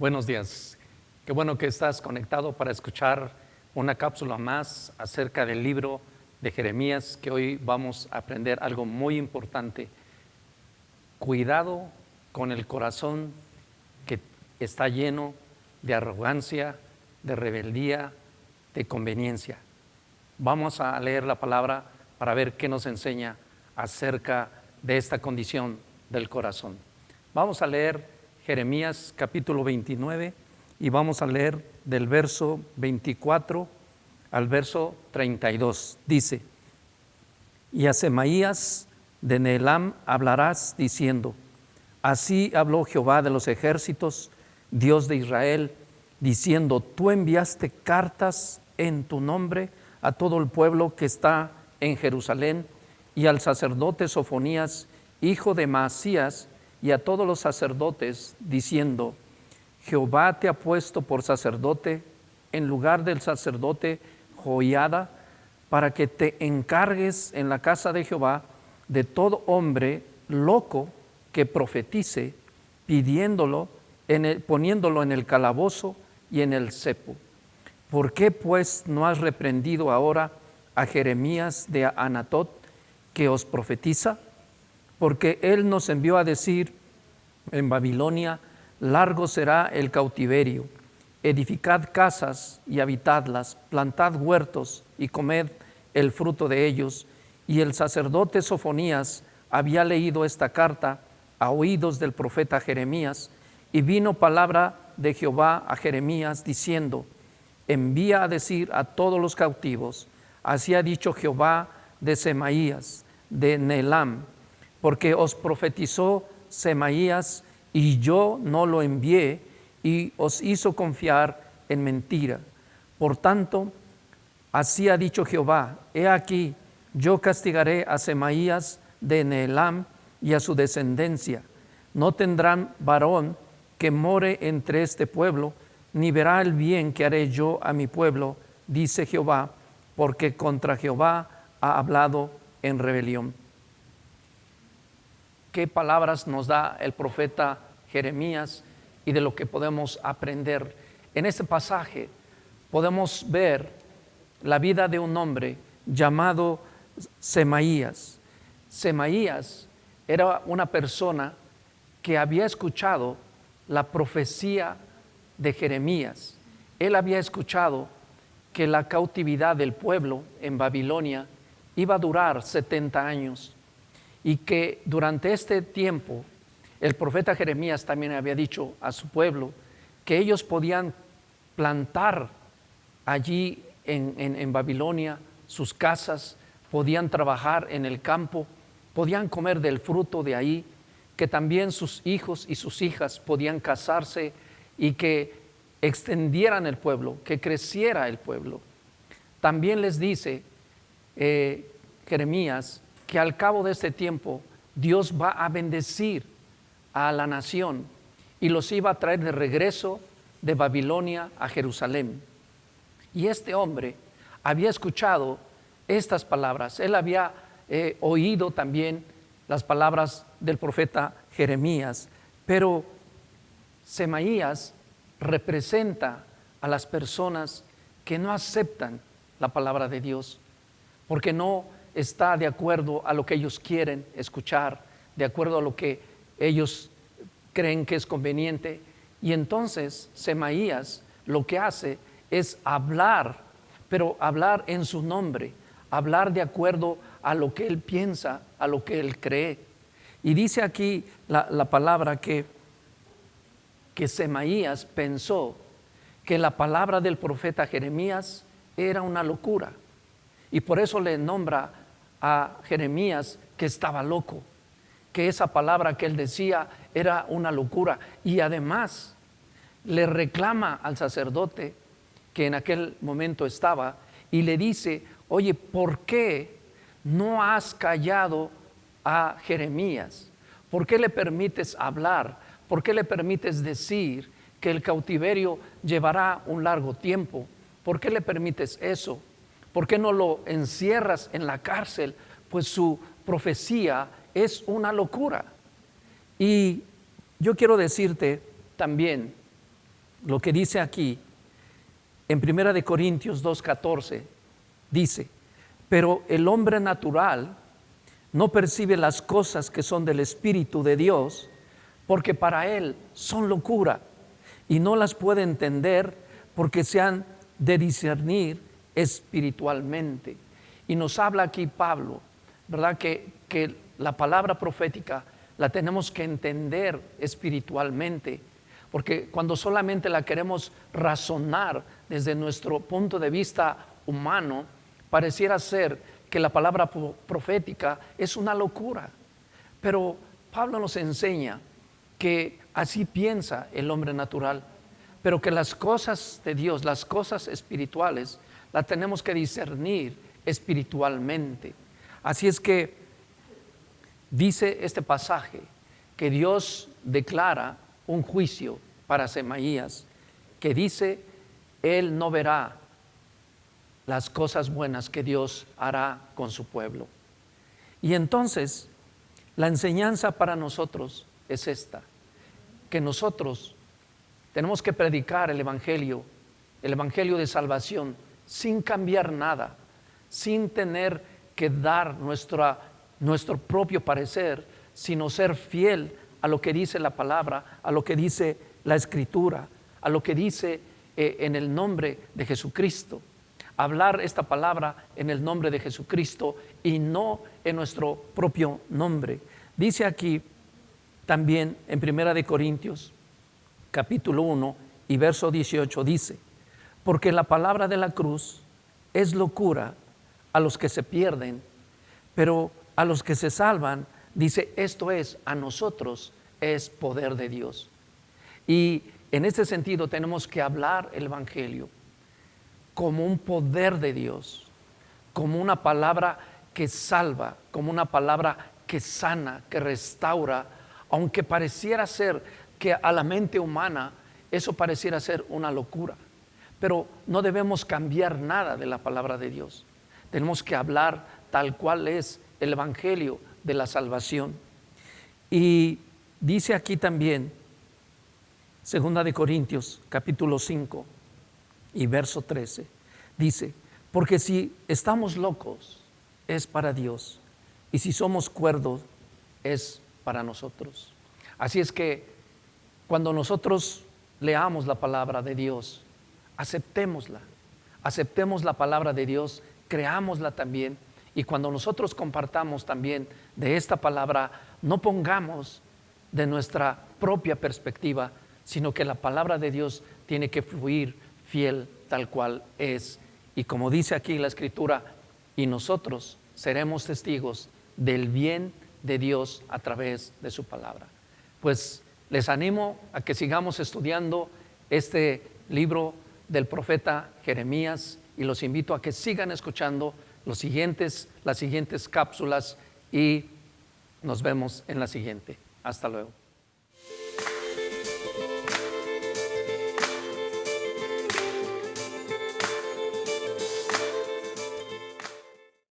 Buenos días. Qué bueno que estás conectado para escuchar una cápsula más acerca del libro de Jeremías, que hoy vamos a aprender algo muy importante. Cuidado con el corazón que está lleno de arrogancia, de rebeldía, de conveniencia. Vamos a leer la palabra para ver qué nos enseña acerca de esta condición del corazón. Vamos a leer Jeremías capítulo 29 y vamos a leer del verso 24 al verso 32. Dice: y a Semaías de Nehelam hablarás diciendo: así habló Jehová de los ejércitos, Dios de Israel, diciendo: tú enviaste cartas en tu nombre a todo el pueblo que está en Jerusalén, y al sacerdote Sofonías, hijo de Maasías, y a todos los sacerdotes, diciendo: Jehová te ha puesto por sacerdote en lugar del sacerdote Joiada, para que te encargues en la casa de Jehová de todo hombre loco que profetice, poniéndolo en el calabozo y en el cepo. ¿Por qué pues no has reprendido ahora a Jeremías de Anatot, que os profetiza? Porque él nos envió a decir en Babilonia: largo será el cautiverio, edificad casas y habitadlas, plantad huertos y comed el fruto de ellos. Y el sacerdote Sofonías había leído esta carta a oídos del profeta Jeremías, y vino palabra de Jehová a Jeremías diciendo: envía a decir a todos los cautivos: así ha dicho Jehová de Semaías de Nehelam, porque os profetizó Semaías y yo no lo envié, y os hizo confiar en mentira. Por tanto, así ha dicho Jehová: he aquí, yo castigaré a Semaías de Nehelam y a su descendencia. No tendrán varón que more entre este pueblo, ni verá el bien que haré yo a mi pueblo, dice Jehová, porque contra Jehová ha hablado en rebelión. ¿Qué palabras nos da el profeta Jeremías y de lo que podemos aprender? En este pasaje podemos ver la vida de un hombre llamado Semaías. Semaías era una persona que había escuchado la profecía de Jeremías. Él había escuchado que la cautividad del pueblo en Babilonia iba a durar 70 años y que durante este tiempo el profeta Jeremías también había dicho a su pueblo que ellos podían plantar allí en Babilonia sus casas, podían trabajar en el campo, podían comer del fruto de ahí, que también sus hijos y sus hijas podían casarse y que extendieran el pueblo, que creciera el pueblo. También les dice Jeremías que al cabo de este tiempo Dios va a bendecir a la nación y los iba a traer de regreso de Babilonia a Jerusalén. Y este hombre había escuchado estas palabras. Él había oído también las palabras del profeta Jeremías, pero Semaías representa a las personas que no aceptan la palabra de Dios, porque no está de acuerdo a lo que ellos quieren escuchar, de acuerdo a lo que ellos creen que es conveniente. Y entonces Semaías lo que hace es hablar, pero hablar en su nombre, hablar de acuerdo a lo que él piensa, a lo que él cree. Y dice aquí la palabra que Semaías pensó que la palabra del profeta Jeremías era una locura, y por eso le nombra a Jeremías que estaba loco, que esa palabra que él decía era una locura. Y además le reclama al sacerdote que en aquel momento estaba y le dice: oye, ¿por qué no has callado a Jeremías? ¿Por qué le permites hablar? ¿Por qué le permites decir que el cautiverio llevará un largo tiempo? ¿Por qué le permites eso? ¿Por qué no lo encierras en la cárcel? Pues su profecía es una locura. Y yo quiero decirte también lo que dice aquí en 1 Corintios 2:14, dice: pero el hombre natural no percibe las cosas que son del Espíritu de Dios, porque para él son locura, y no las puede entender porque se han de discernir espiritualmente. Y nos habla aquí Pablo, ¿verdad? Que la palabra profética la tenemos que entender espiritualmente, porque cuando solamente la queremos razonar desde nuestro punto de vista humano, pareciera ser que la palabra profética es una locura. Pero Pablo nos enseña que así piensa el hombre natural, pero que las cosas de Dios, las cosas espirituales, las tenemos que discernir espiritualmente. Así es que dice este pasaje que Dios declara un juicio para Semaías, que dice: él no verá las cosas buenas que Dios hará con su pueblo. Y entonces la enseñanza para nosotros es esta, que nosotros tenemos que predicar el evangelio de salvación, sin cambiar nada, sin tener que dar nuestro propio parecer, sino ser fiel a lo que dice la palabra, a lo que dice la Escritura, a lo que dice en el nombre de Jesucristo. Hablar esta palabra en el nombre de Jesucristo y no en nuestro propio nombre. Dice aquí también en 1 Corintios capítulo 1 y verso 18, dice: porque la palabra de la cruz es locura a los que se pierden, pero a los que se salvan, dice, esto es, a nosotros es poder de Dios. Y en este sentido tenemos que hablar el evangelio como un poder de Dios, como una palabra que salva, como una palabra que sana, que restaura, aunque pareciera ser que a la mente humana eso pareciera ser una locura. Pero no debemos cambiar nada de la palabra de Dios. Tenemos que hablar tal cual es el evangelio de la salvación. Y dice aquí también, 2 Corintios capítulo 5 y verso 13, dice: porque si estamos locos es para Dios, y si somos cuerdos es para nosotros. Así es que cuando nosotros leamos la palabra de Dios, aceptemos la palabra de Dios, creámosla también, y cuando nosotros compartamos también de esta palabra, no pongamos de nuestra propia perspectiva, sino que la palabra de Dios tiene que fluir fiel tal cual es. Y como dice aquí la Escritura, y nosotros seremos testigos del bien de Dios a través de su palabra. Pues les animo a que sigamos estudiando este libro del profeta Jeremías, y los invito a que sigan escuchando las siguientes cápsulas, y nos vemos en la siguiente. Hasta luego.